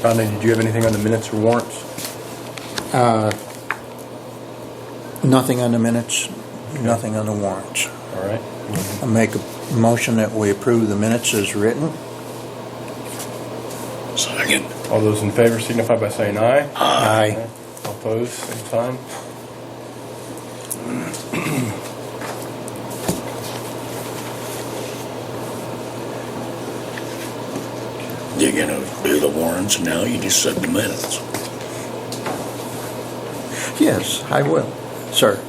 Rhonda, did you have anything on the minutes or warrants? Nothing on the minutes, nothing on the warrants. All right. I make a motion that we approve the minutes as written. Second. All those in favor signify by saying aye. Aye. All opposed, same sign. You're gonna do the warrants now, you just said the minutes. Yes, I will, sir.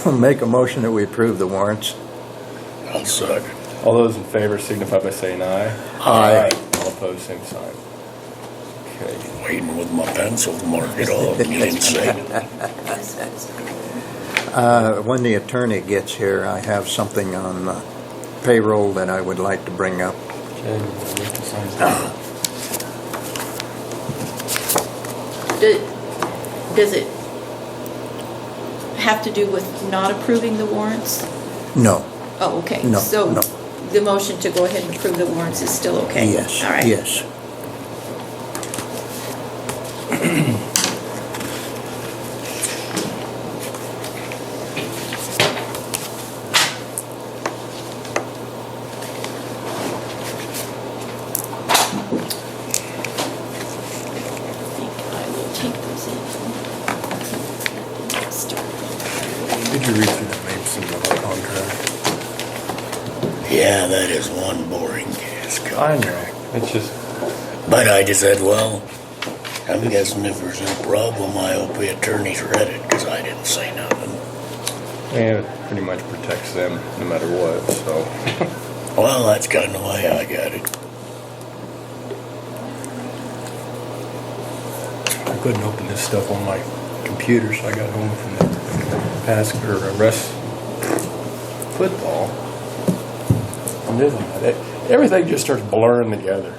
I'll make a motion that we approve the warrants. I'll second. All those in favor signify by saying aye. Aye. All opposed, same sign. Okay. Waiting with my pencil to mark it off, you didn't say it. When the attorney gets here, I have something on payroll that I would like to bring up. Okay, we'll wait to sign that. Does it have to do with not approving the warrants? No, Oh, okay. No, So no. the motion to go ahead and approve the warrants is still okay? yes, All right. yes. I think I will take those in. Did you read through the Mason contract? Yeah, that is one boring case. I know. It's just, But I just said, well, I'm guessing if there's no problem, I hope the attorneys read it, because I didn't say nothing. it pretty much protects them no matter what, so. Well, that's kind of the way I got it. I couldn't open this stuff on my computer, so I got home from the arrest football. And then everything just starts blurring together.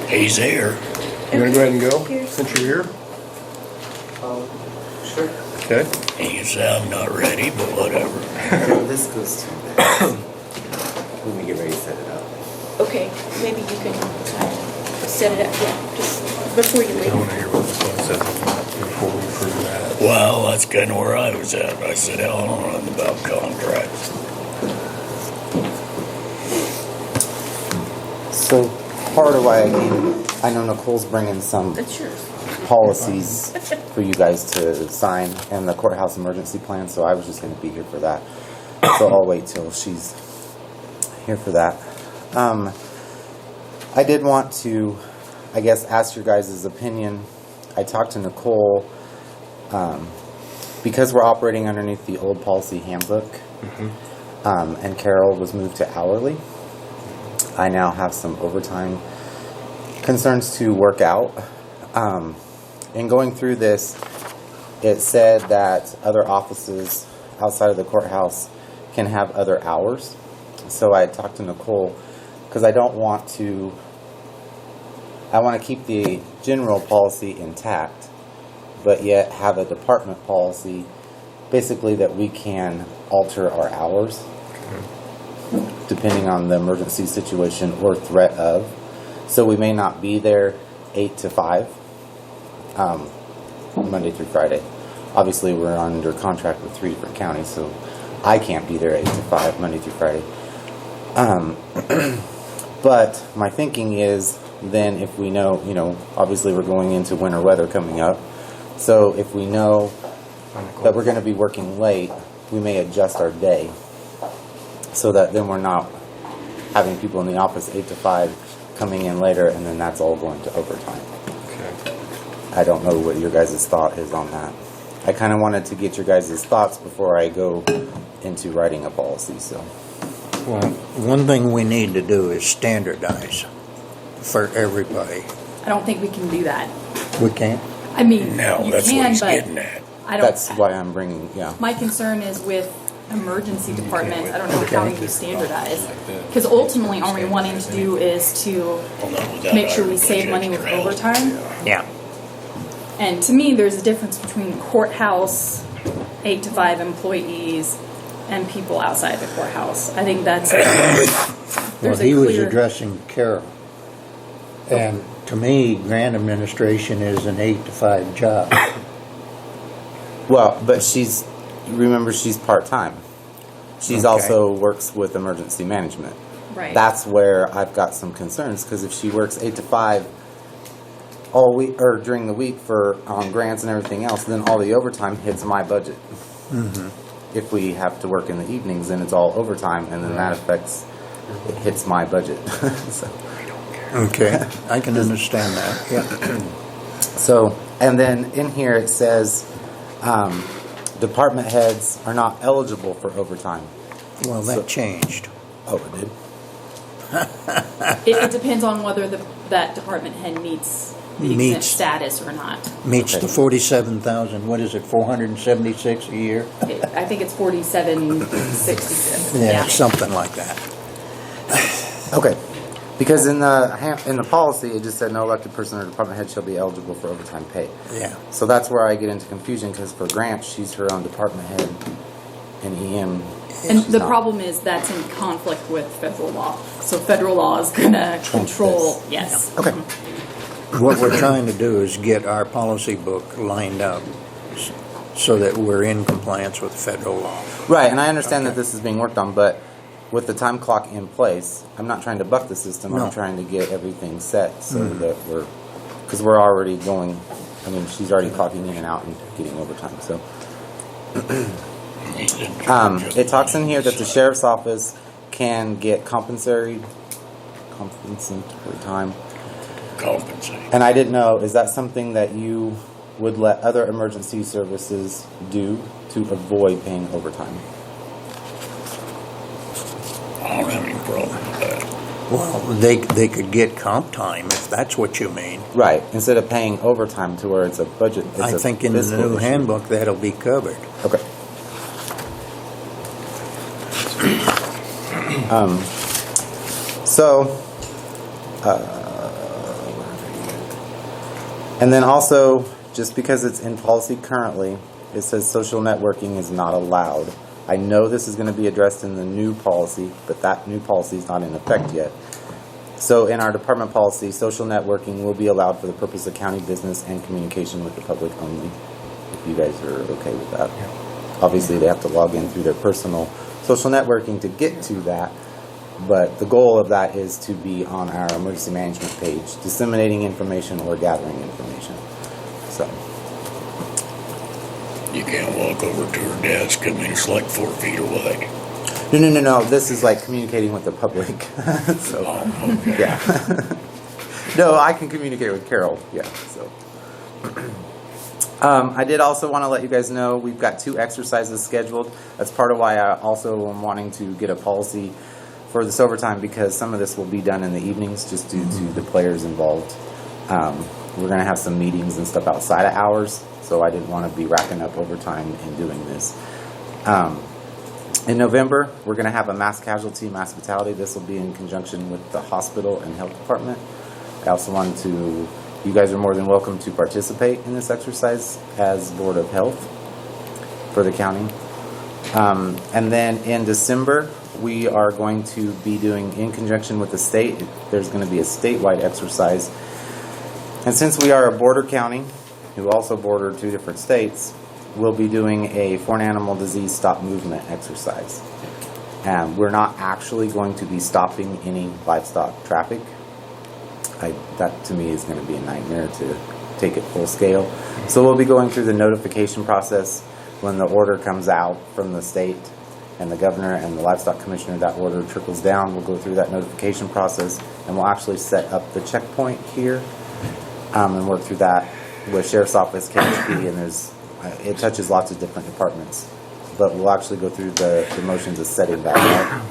He's here. You gonna go ahead and go, since you're here? Sure. Okay. He can say I'm not ready, but whatever. This goes to next. When we get ready to set it up. Okay, maybe you can set it up, yeah, just before you I leave. want to hear what this one says before we approve that. Well, that's kind of where I was at. I said, hell, I don't know nothing about contracts. So part of why I know Nicole's bringing some That's yours. policies for you guys to sign and the courthouse emergency plan, so I was just going to be here for that. So I'll wait till she's here for that. I did want to, I guess, ask your guys' opinion. I talked to Nicole, because we're operating underneath the old policy handbook, and Carol was moved to hourly. I now have some overtime concerns to work out. In going through this, it said that other offices outside of the courthouse can have other hours. So I talked to Nicole because I want to keep the general policy intact, but yet have a department policy basically that we can alter our hours depending on the emergency situation or threat of. So we may not be there 8 to 5, Monday through Friday. Obviously, we're under contract with 3 different counties, so I can't be there 8 to 5, Monday through Friday. But my thinking is then if we know, obviously we're going into winter weather coming up. So if we know that we're going to be working late, we may adjust our day so that then we're not having people in the office 8 to 5 coming in later, and then that's all going to overtime. Okay. I don't know what your guys' thought is on that. I kind of wanted to get your guys' thoughts before I go into writing a policy. So, Well, one thing we need to do is standardize for everybody. I don't think we can do that. We can't? I mean, No, you that's what can, he's but getting at. I don't. that's why I'm bringing, yeah. My concern is with emergency departments. I don't know Okay. how you standardize, because ultimately, all we're wanting to do is to Well, no, without make sure our we save money with budget, overtime. Yeah. And to me, there's a difference between courthouse, 8 to 5 employees, and people outside the courthouse. I think that's Well, there's he a was clear. addressing Carol. And to me, grant administration is an 8 to 5 job. Well, but remember, she's part-time. She's Okay. also works with emergency management. Right. That's where I've got some concerns, because if she works 8 to 5 all week, or during the week for grants and everything else, then all the overtime hits my budget. If we have to work in the evenings, then it's all overtime, and then that it hits my budget. So. Okay, I can understand that, yeah. So, and then in here it says, department heads are not eligible for overtime. Well, that changed. Oh, it did? It depends on whether that department head meets the exempt Meets. status or not. Meets Okay. the 47,000, what is it, 476 a year? I think it's 4766. Yeah, something like that. Okay. Because in the policy, it just said no elected person or department head shall be eligible for overtime pay. Yeah. So that's where I get into confusion, because for grants, she's her own department head, and EM. And she's the not. problem is that's in conflict with federal law. So federal law is going to control, this. yes. Okay. What we're trying to do is get our policy book lined up so that we're in compliance with federal law. Right, and I understand that this is being worked on, but with the time clock in place, I'm not trying to buck the system. No. I'm trying to get everything set so that because we're already going. I mean, she's already clocking in and out and getting overtime. So it talks in here that the sheriff's office can get compensatory time. Compensate. And I didn't know, is that something that you would let other emergency services do to avoid paying overtime? I don't have any problem with that. Well, they could get comp time if that's what you mean. Right, instead of paying overtime to where it's a budget. It's I a think in the fiscal new issue. handbook, that'll be covered. Okay. And then also, just because it's in policy currently, it says social networking is not allowed. I know this is going to be addressed in the new policy, but that new policy is not in effect yet. So in our department policy, social networking will be allowed for the purpose of county business and communication with the public only, if you guys are okay with that. Obviously, they have to log in through their personal social networking to get to that, but the goal of that is to be on our emergency management page, disseminating information or gathering information. So, You can't walk over to her desk. I mean, it's like 4 feet away. no. This is like communicating with the public. So, Oh, okay. yeah. No, I can communicate with Carol. Yeah. So, I did also want to let you guys know we've got 2 exercises scheduled. That's part of why I also am wanting to get a policy for this overtime, because some of this will be done in the evenings just due to the players involved. We're going to have some meetings and stuff outside of hours, so I didn't want to be racking up overtime in doing this. In November, we're going to have a mass casualty, mass fatality. This will be in conjunction with the hospital and health department. I also wanted to, you guys are more than welcome to participate in this exercise as Board of Health for the county. And then in December, we are going to be doing, in conjunction with the state, there's going to be a statewide exercise. And since we are a border county, who also border 2 different states, we'll be doing a foreign animal disease stop movement exercise. And we're not actually going to be stopping any livestock traffic. That to me is going to be a nightmare to take it full scale. So we'll be going through the notification process when the order comes out from the state and the governor and the livestock commissioner. That order trickles down. We'll go through that notification process, and we'll actually set up the checkpoint here and work through that with Sheriff's Office, KHP, and it touches lots of different departments. But we'll actually go through the motions of setting that up.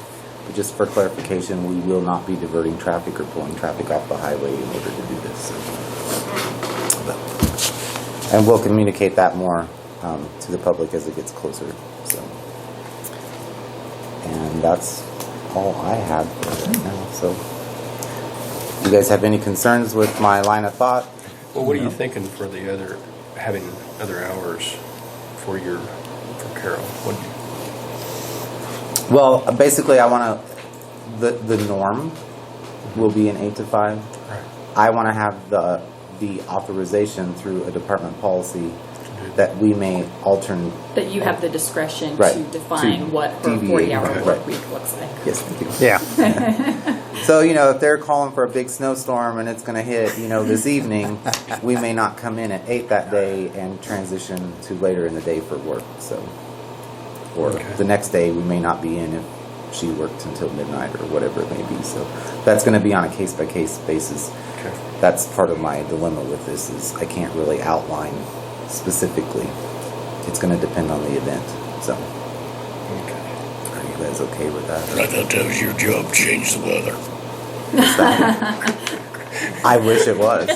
But just for clarification, we will not be diverting traffic or pulling traffic off the highway in order to do this. And we'll communicate that more to the public as it gets closer. So, and that's all I have for right now. So, do you guys have any concerns with my line of thought? Well, what are you thinking for the other, having other hours for Carol? What do you? Well, basically, I want to. The norm will be an 8 to 5. Right. I want to have the authorization through a department policy that we may alternate. That you have the discretion Right. to define To what her deviate. 40-hour Right. work week looks like. Yes, thank you. Yeah. So, if they're calling for a big snowstorm and it's going to hit, this evening, we may not come in at 8 that day and transition to later in the day for work. So, or Okay. the next day we may not be in if she worked until midnight or whatever it may be. So, that's going to be on a case-by-case basis. Okay. That's part of my dilemma with this is I can't really outline specifically. It's going to depend on the event. So, Okay. are you guys okay with that? I thought that was your job, change the weather. I wish it was.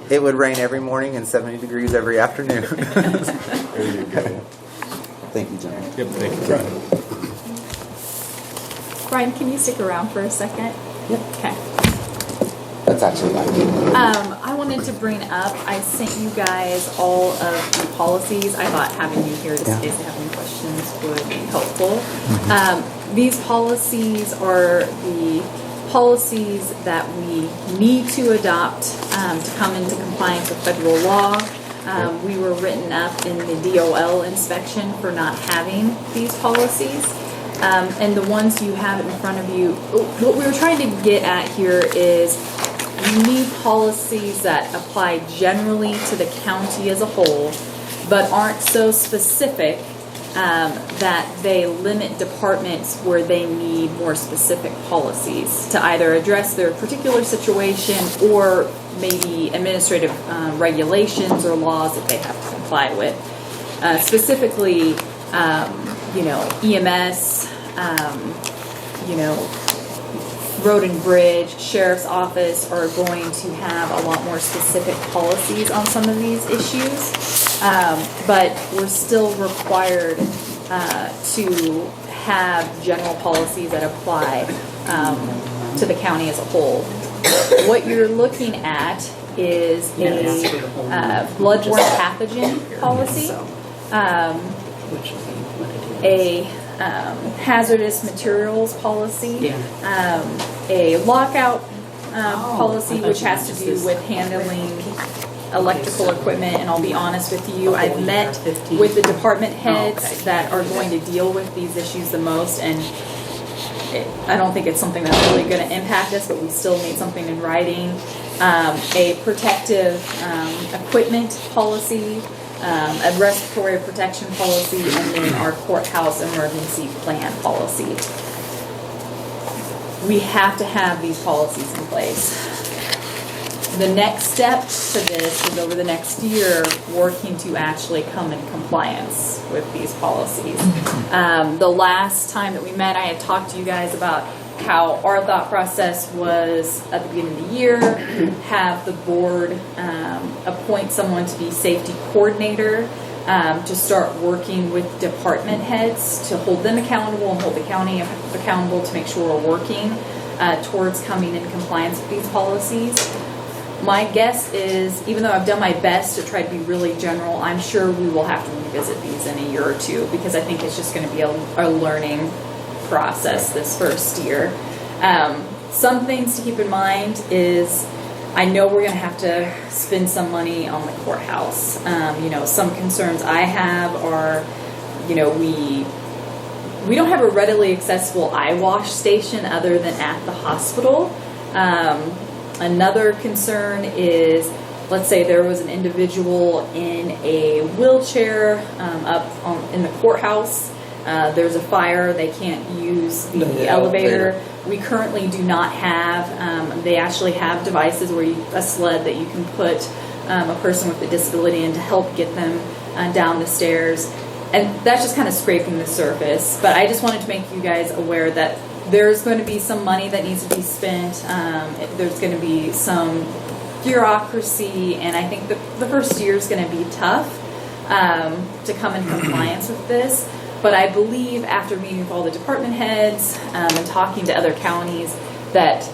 It would rain every morning and 70 degrees every afternoon. There you go. Thank you, John. Yep, thank you, Brian. Brian, can you stick around for a second? Yep. Okay. That's actually like I wanted to bring up, I sent you guys all of the policies. I thought having you here just in case you have any questions would be helpful. These policies are the policies that we need to adopt to come into compliance with federal law. We were written up in the DOL inspection for not having these policies. And the ones you have in front of you, what we were trying to get at here is you need policies that apply generally to the county as a whole, but aren't so specific that they limit departments where they need more specific policies to either address their particular situation or maybe administrative regulations or laws that they have to comply with. Specifically, EMS, Road and Bridge, Sheriff's Office are going to have a lot more specific policies on some of these issues, but we're still required to have general policies that apply to the county as a whole. What you're looking at is a bloodborne pathogen policy, a hazardous materials policy, a lockout policy, which has to do with handling electrical equipment. And I'll be honest with you, I've met with the department heads that are going to deal with these issues the most, and I don't think it's something that's really going to impact us, but we still need something in writing. A protective equipment policy, a respiratory protection policy, and then our courthouse emergency plan policy. We have to have these policies in place. The next step to this is over the next year working to actually come in compliance with these policies. The last time that we met, I had talked to you guys about how our thought process was at the beginning of the year, have the board appoint someone to be safety coordinator, to start working with department heads to hold them accountable and hold the county accountable to make sure we're working towards coming in compliance with these policies. My guess is, even though I've done my best to try to be really general, I'm sure we will have to revisit these in a year or two, because I think it's just going to be a learning process this first year. Some things to keep in mind is I know we're going to have to spend some money on the courthouse. Some concerns I have are, we don't have a readily accessible eye wash station other than at the hospital. Another concern is, let's say there was an individual in a wheelchair in the courthouse. There's a fire, they can't use the elevator. We currently do not have, they actually have devices where a sled that you can put a person with a disability in to help get them down the stairs. And that's just kind of scraping the surface. But I just wanted to make you guys aware that there's going to be some money that needs to be spent. There's going to be some bureaucracy, and I think the first year is going to be tough to come in compliance with this. But I believe after meeting with all the department heads and talking to other counties that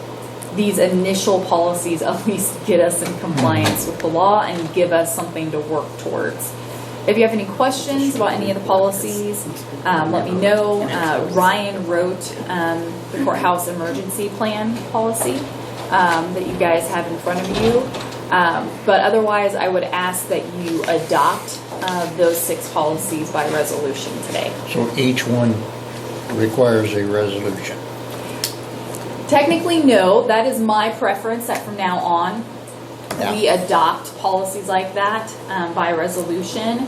these initial policies at least get us in compliance with the law and give us something to work towards. If you have any questions about any of the policies, let me know. Ryan wrote the courthouse emergency plan policy that you guys have in front of you. But otherwise, I would ask that you adopt those 6 policies by resolution today. So each one requires a resolution. Technically, no. That is my preference that from now on, Yeah. we adopt policies like that by resolution.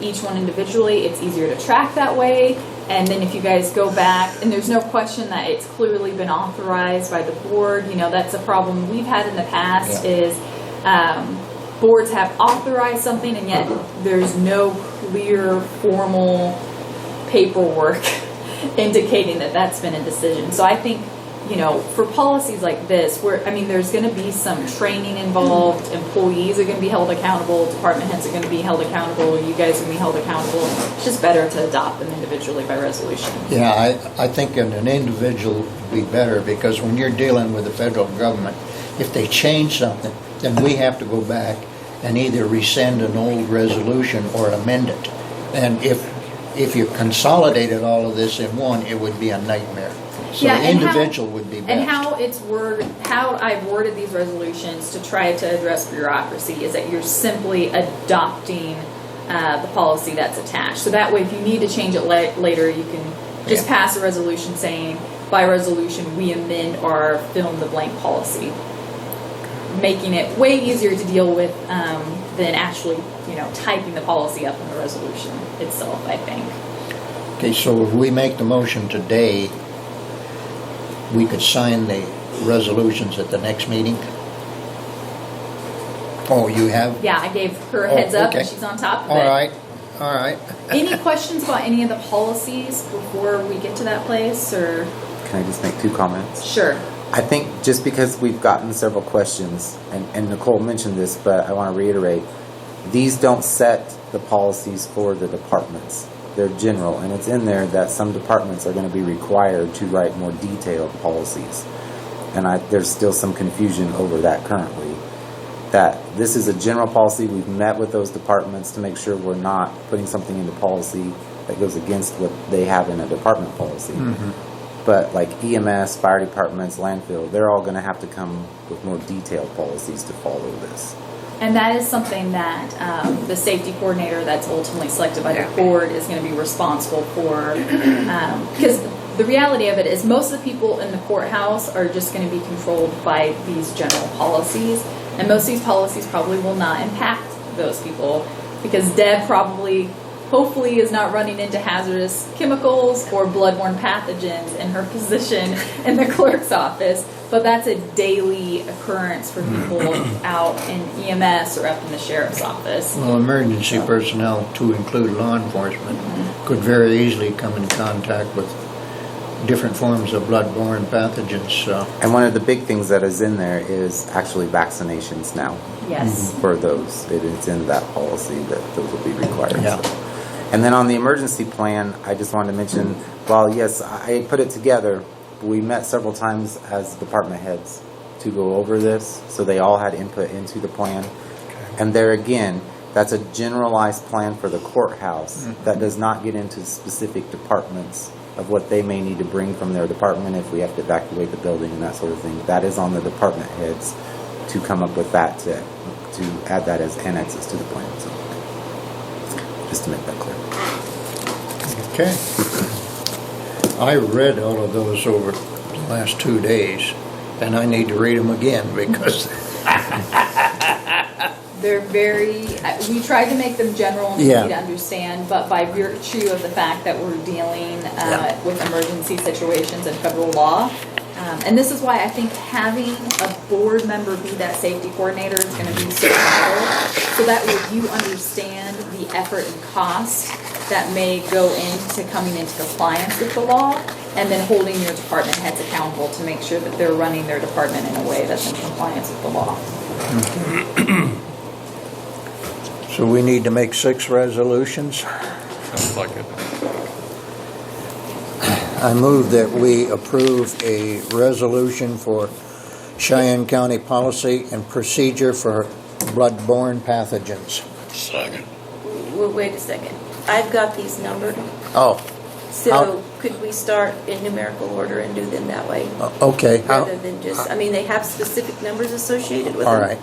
Each one individually, it's easier to track that way. And then if you guys go back, and there's no question that it's clearly been authorized by the board, you know, that's a problem we've had in the past is boards have authorized something and yet there's no clear formal paperwork indicating that that's been a decision. So I think, you know, for policies like this, there's going to be some training involved. Employees are going to be held accountable. Department heads are going to be held accountable. You guys are going to be held accountable. It's just better to adopt them individually by resolution. Yeah, I think an individual would be better, because when you're dealing with the federal government, if they change something, then we have to go back and either rescind an old resolution or amend it. And if you consolidated all of this in one, it would be a nightmare. So Yeah, the and individual would be best. And how I've worded these resolutions to try to address bureaucracy is that you're simply adopting the policy that's attached. So that way, if you need to change it later, you can just pass a resolution saying, by resolution, we amend our fill-in-the-blank policy, making it way easier to deal with than actually, you know, typing the policy up in the resolution itself, I think. Okay, so if we make the motion today, we could sign the resolutions at the next meeting? Oh, you have? Yeah, I gave her a heads up okay. and she's on top of All it. all right. Any questions about any of the policies before we get to that place, or? Can I just make 2 comments? Sure. I think just because we've gotten several questions, and Nicole mentioned this, but I want to reiterate, these don't set the policies for the departments. They're general, and it's in there that some departments are going to be required to write more detailed policies. And there's still some confusion over that currently. That this is a general policy. We've met with those departments to make sure we're not putting something into policy that goes against what they have in a department policy. Mm-hmm. But like EMS, fire departments, landfill, they're all going to have to come with more detailed policies to follow this. And that is something that the safety coordinator that's ultimately selected by the board is going to be responsible for. Because the reality of it is most of the people in the courthouse are just going to be controlled by these general policies. And most of these policies probably will not impact those people, because Deb hopefully is not running into hazardous chemicals or bloodborne pathogens in her position in the clerk's office. But that's a daily occurrence for people out in EMS or up in the sheriff's office. Well, emergency personnel, to include law enforcement, could very easily come in contact with different forms of bloodborne pathogens. And one of the big things that is in there is actually vaccinations now. Yes. For those. It's in that policy that those will be required. Yeah. So. And then on the emergency plan, I just wanted to mention, while yes, I put it together, we met several times as department heads to go over this, so they all had input into the plan. Okay. And there again, that's a generalized plan for the courthouse that does not get into specific departments of what they may need to bring from their department if we have to evacuate the building and that sort of thing. That is on the department heads to come up with that, to add that as annexes to the plan. So just to make that clear. Okay. I read all of those over the last 2 days, and I need to read them again because They're very, we tried to make them general and easy Yeah. to understand, but by virtue of the fact that we're dealing with emergency situations and federal law, and this is why I think having a board member be that safety coordinator is going to be so vital, so that way you understand the effort and cost that may go into coming into compliance with the law, and then holding your department heads accountable to make sure that they're running their department in a way that's in compliance with the law. so we need to make 6 resolutions. Sounds like it. I move that we approve a resolution for Cheyenne County policy and procedure for bloodborne pathogens. Second. Wait a second. I've got these numbered, Oh, so could we start in numerical order and do them that way? okay. Rather than just, I mean, they have specific numbers associated with them. All right.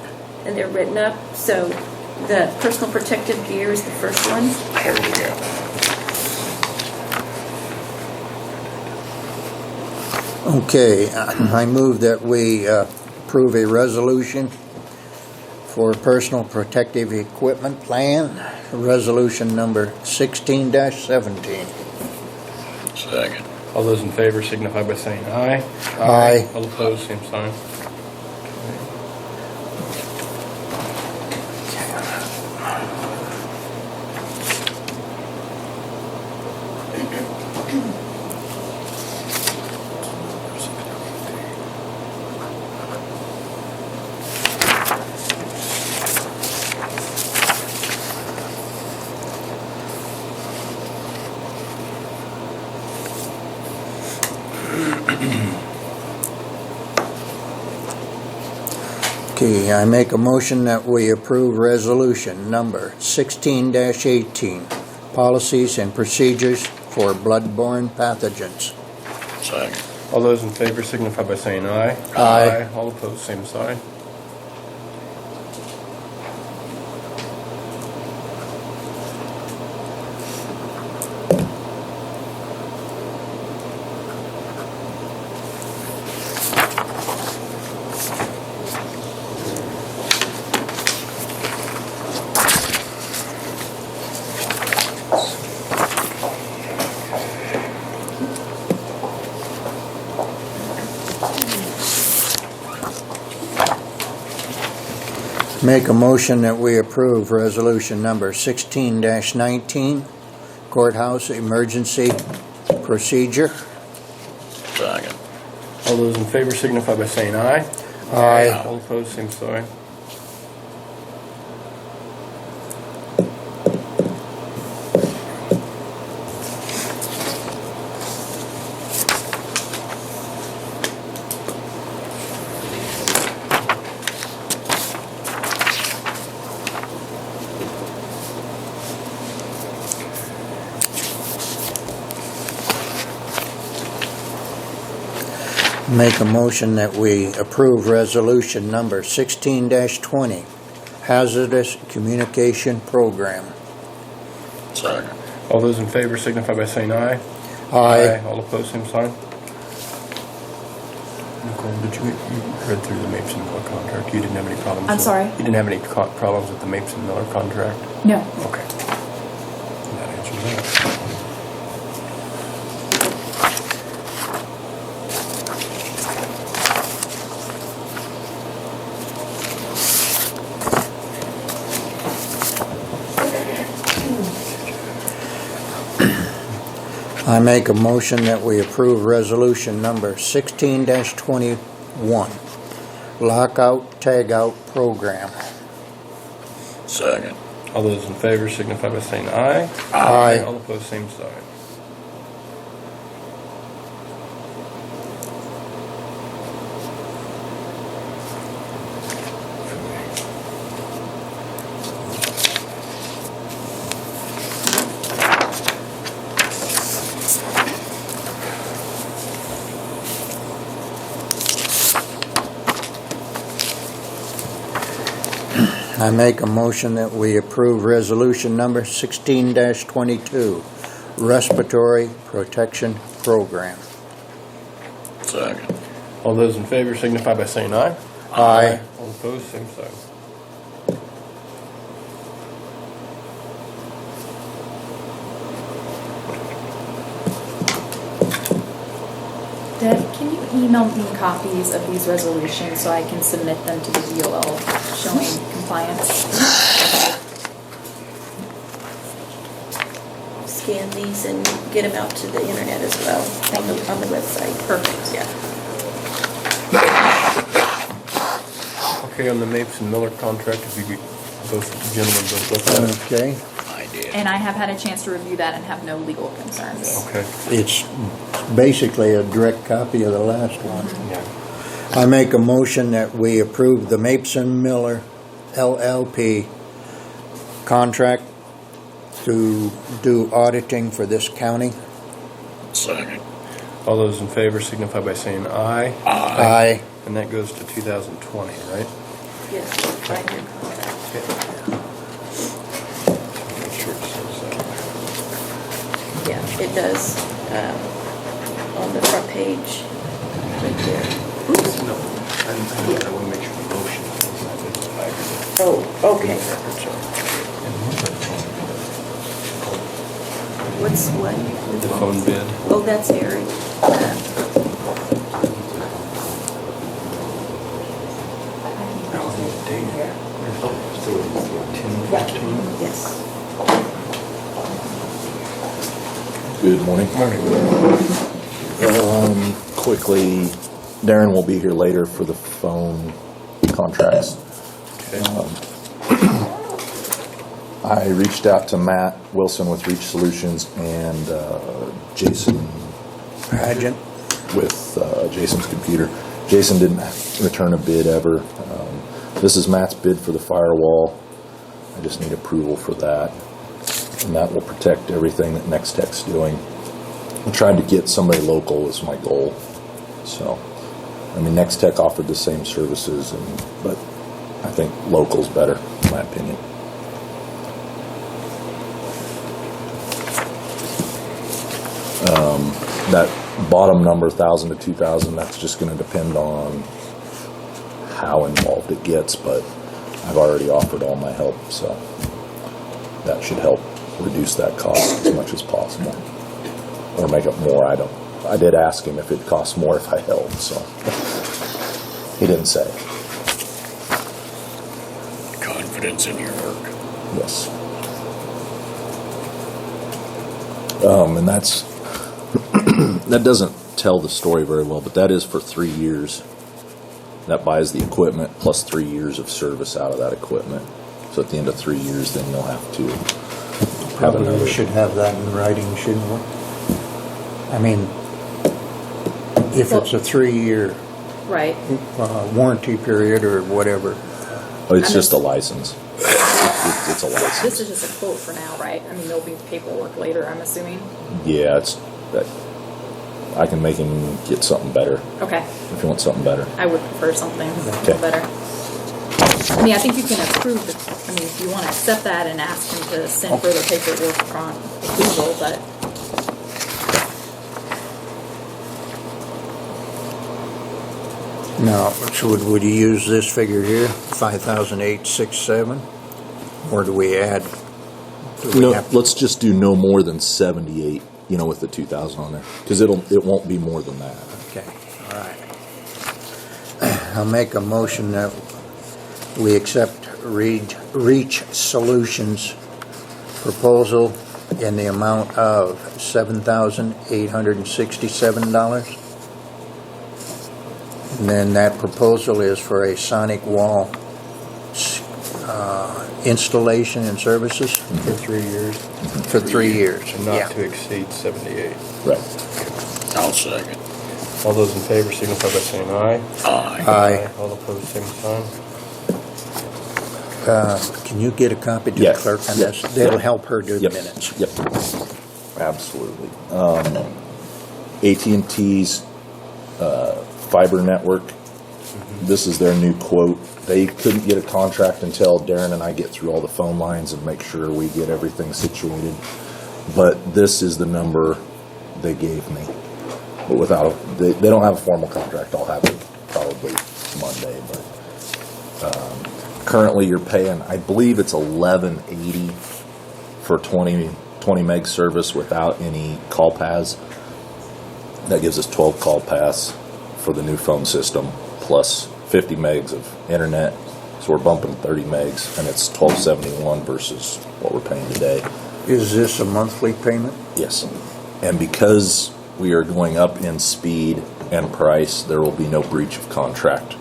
And they're written up, so the personal protective gear is the first one. There we go. Okay, I move that we approve a resolution for personal protective equipment plan, resolution number 16-17. Second. All those in favor signify by saying aye. Aye. All opposed, same sign. Okay, I make a motion that we approve resolution number 16-18, policies and procedures for bloodborne pathogens. Second. All those in favor signify by saying aye. Aye. All opposed, same sign. Make a motion that we approve resolution number 16-19, courthouse emergency procedure. Second. All those in favor signify by saying aye. Aye. All opposed, same sign. Make a motion that we approve resolution number 16-20, hazardous communication program. Second. All those in favor signify by saying aye. Aye. All opposed, same sign. Nicole, did you read through the Mapes and Miller contract? You didn't have any problems? I'm sorry? You didn't have any problems with the Mapes and Miller contract? No. Okay. That answers that. I make a motion that we approve resolution number 16-21, lockout tagout program. Second. All those in favor signify by saying aye. Aye. All opposed, same sign. I make a motion that we approve resolution number 16-22, respiratory protection program. Second. All those in favor signify by saying aye. Aye. All opposed, same sign. Deb, can you email me copies of these resolutions so I can submit them to the DOL showing compliance? Scan these and get them out to the internet as well, on the website. Perfect. Yeah. Okay, on the Mapes and Miller contract, if you could, both gentlemen both look at it. Okay, I did. And I have had a chance to review that and have no legal concerns. Okay. it's basically a direct copy of the last one. Yeah. I make a motion that we approve the Mapeson Miller LLP contract to do auditing for this county. Second. All those in favor signify by saying aye. Aye. And that goes to 2020, right? Yes, 5-year contract. Make sure it says that. Yeah, it does, on the front page, right there. Oops. No, I want to make sure the motion is not in the record. Oh, okay. What's what? The phone bid. Oh, that's Eric. Yes. Good morning. Quickly, Darren will be here later for the phone contracts. I reached out to Matt Wilson with Reach Solutions and Jason Agent. with Jason's computer. Jason didn't return a bid ever. This is Matt's bid for the firewall. I just need approval for that. And that will protect everything that Next Tech's doing. I tried to get somebody local was my goal. So, I mean, Next Tech offered the same services, but I think local's better, in my opinion. That bottom number, 1,000 to 2,000, that's just going to depend on how involved it gets, but I've already offered all my help, so that should help reduce that cost as much as possible, or make it more. I did ask him if it costs more if I helped, so he didn't say. Confidence in your work. Yes. And that's that doesn't tell the story very well, but that is for 3 years. That buys the equipment plus 3 years of service out of that equipment. So at the end of 3 years, then you'll have to have Probably another. we should have that in writing, shouldn't we? I mean, if it's a 3-year Right. warranty period or whatever. Oh, it's just a license. It's a license. This is just a quote for now, right? I mean, there'll be paperwork later, I'm assuming. Yeah, it's that. I can make him get something better Okay. if you want something better. I would prefer something a Okay. little better. I mean, I think you can approve, I mean, if you want to accept that and ask him to send further paperwork upon approval, but Now, so would you use this figure here, 5,867? Or do we add? Let's just do no more than 78. With the 2,000 on there, because it won't be more than that. Okay, all right. I'll make a motion that we accept Reach Solutions proposal in the amount of $7,867. And then that proposal is for a sonic wall installation and services For 3 years. for 3 years. And not to exceed 78. Right. I'll second. All those in favor signify by saying aye. Aye. Aye. All opposed, same sign. Can you get a copy to the Yes. clerk on Yep. this? That'll help her do the Yep. minutes. Yep. Absolutely. AT&T's fiber network. This is their new quote. They couldn't get a contract until Darren and I get through all the phone lines and make sure we get everything situated. But this is the number they gave me. But they don't have a formal contract. I'll have it probably Monday. But currently you're paying, I believe it's $11.80 for 20 meg service without any call paths. That gives us 12 call paths for the new phone system plus 50 megs of internet, so we're bumping 30 megs, and it's $12.71 versus what we're paying today. Is this a monthly payment? Yes, and because we are going up in speed and price, there will be no breach of contract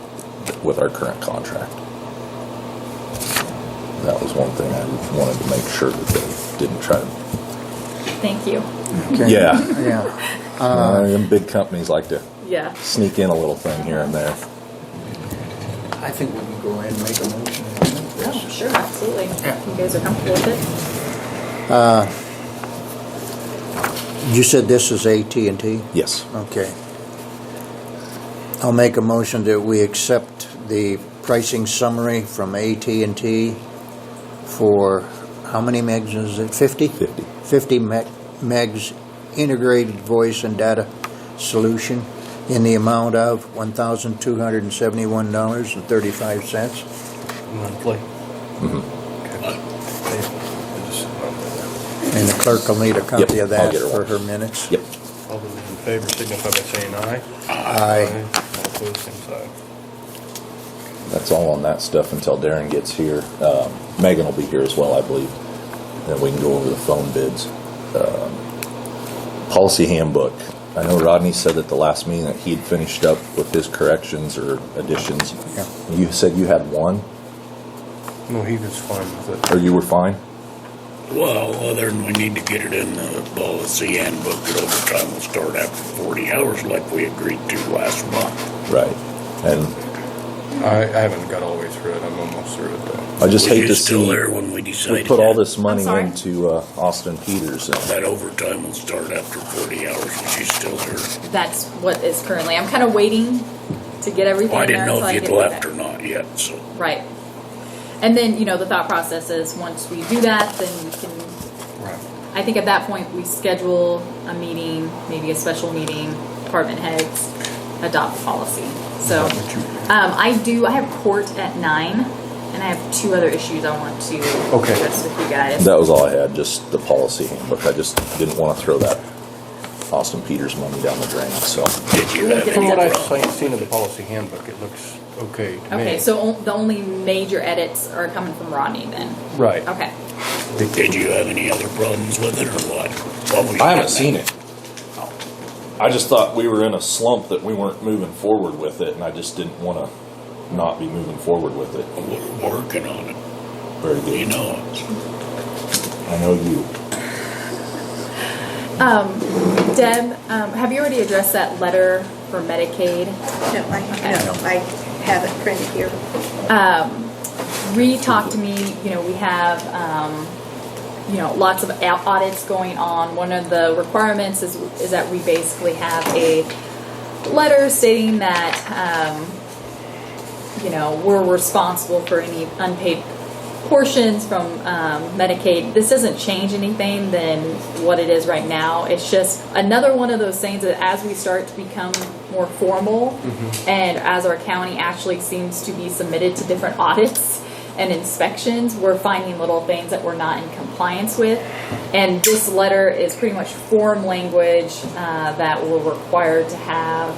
with our current contract. That was one thing I wanted to make sure that they didn't try to. thank you. Okay. Yeah, Yeah. them big companies like to Yeah. sneak in a little thing here and there. I think we can go ahead and make a motion. and accept Oh, this. sure, absolutely. You guys are comfortable with it? You said this is AT&T? Yes. Okay. I'll make a motion that we accept the pricing summary from AT&T for, how many megs is it, 50? 50. 50 megs integrated voice and data solution in the amount of $1,271.35. Monthly. And the clerk will need a copy Yep, of I'll that get her for one. her minutes. Yep. All those in favor signify by saying aye. Aye. All opposed, same sign. That's all on that stuff until Darren gets here. Megan will be here as well, I believe. Then we can go over the phone bids. Policy handbook. I know Rodney said at the last meeting that he'd finished up with his corrections or additions. Yeah. You said you had one, No, he was fine with it. or you were fine? Well, other than we need to get it in the policy handbook that overtime will start after 40 hours like we agreed to last month. Right. And I haven't got all the way through it. I'm almost through it though. I just Was hate you to still see there when we decided we put all that? this money sorry? into Austin Peters. And That overtime will start after 40 hours. Was you still there? That's what is currently, I'm kind of waiting to get everything Well, I didn't there know so if can you'd get left that. or not yet, so. Right. And then, the thought process is, once we do that, then we can, Right. I think at that point, we schedule a meeting, maybe a special meeting, department heads, adopt the policy. So, I have court at 9, and I have 2 other issues I want to Okay. address with you guys. that was all I had, just the policy handbook. I just didn't want to throw that Austin Peters money down the drain. So Did you have From any what I've problems? seen of the policy handbook, it looks okay to me. Okay, so the only major edits are coming from Rodney then? Right. Okay. Did you have any other problems with it or what? I haven't seen it. I just thought we were in a slump that we weren't moving forward with it, and I just didn't want to not be moving forward with it. We're working on it. Very good. You know it. I know you. Deb, have you already addressed that letter for Medicaid? No, I have it printed here. Ree talked to me, we have, lots of audits going on. One of the requirements is that we basically have a letter stating that, we're responsible for any unpaid portions from Medicaid. This doesn't change anything than what it is right now. It's just another one of those things that as we start to become more formal and as our county actually seems to be submitted to different audits and inspections, we're finding little things that we're not in compliance with. And this letter is pretty much form language that we're required to have,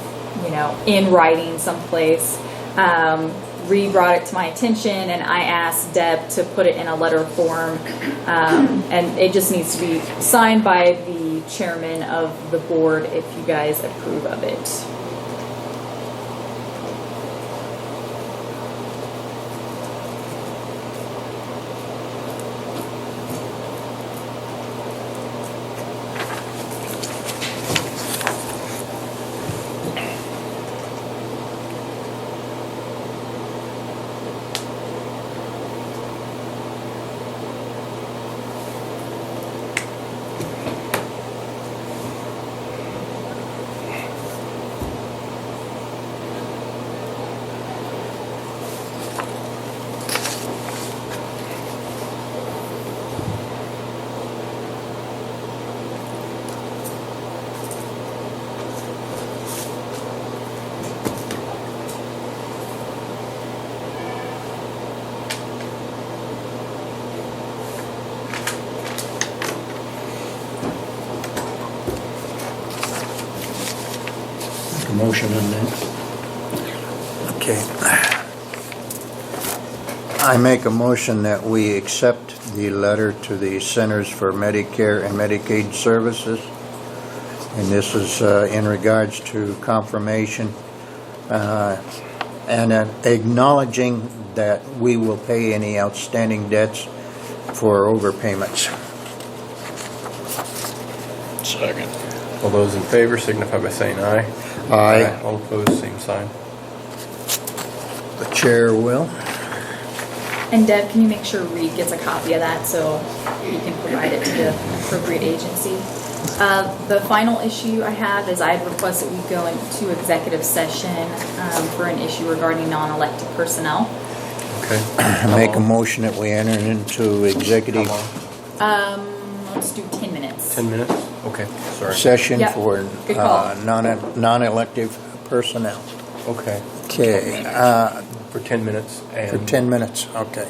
in writing someplace. Ree brought it to my attention, and I asked Deb to put it in a letter form, and it just needs to be signed by the chairman of the board if you guys approve of it. Motion on that. Okay. I make a motion that we accept the letter to the Centers for Medicare and Medicaid Services. And this is in regards to confirmation and acknowledging that we will pay any outstanding debts for overpayments. Second. All those in favor signify by saying aye. Aye. All opposed, same sign. The chair will. And Deb, can you make sure Reed gets a copy of that so he can provide it to the appropriate agency? The final issue I have is I'd request that we go into executive session for an issue regarding non-elected personnel. Okay. Make a motion that we enter into executive Let's do 10 minutes. 10 minutes? Okay, sorry. session Yep. for Good call. non-elective personnel. Okay, Okay, for 10 minutes. for And 10 minutes, okay.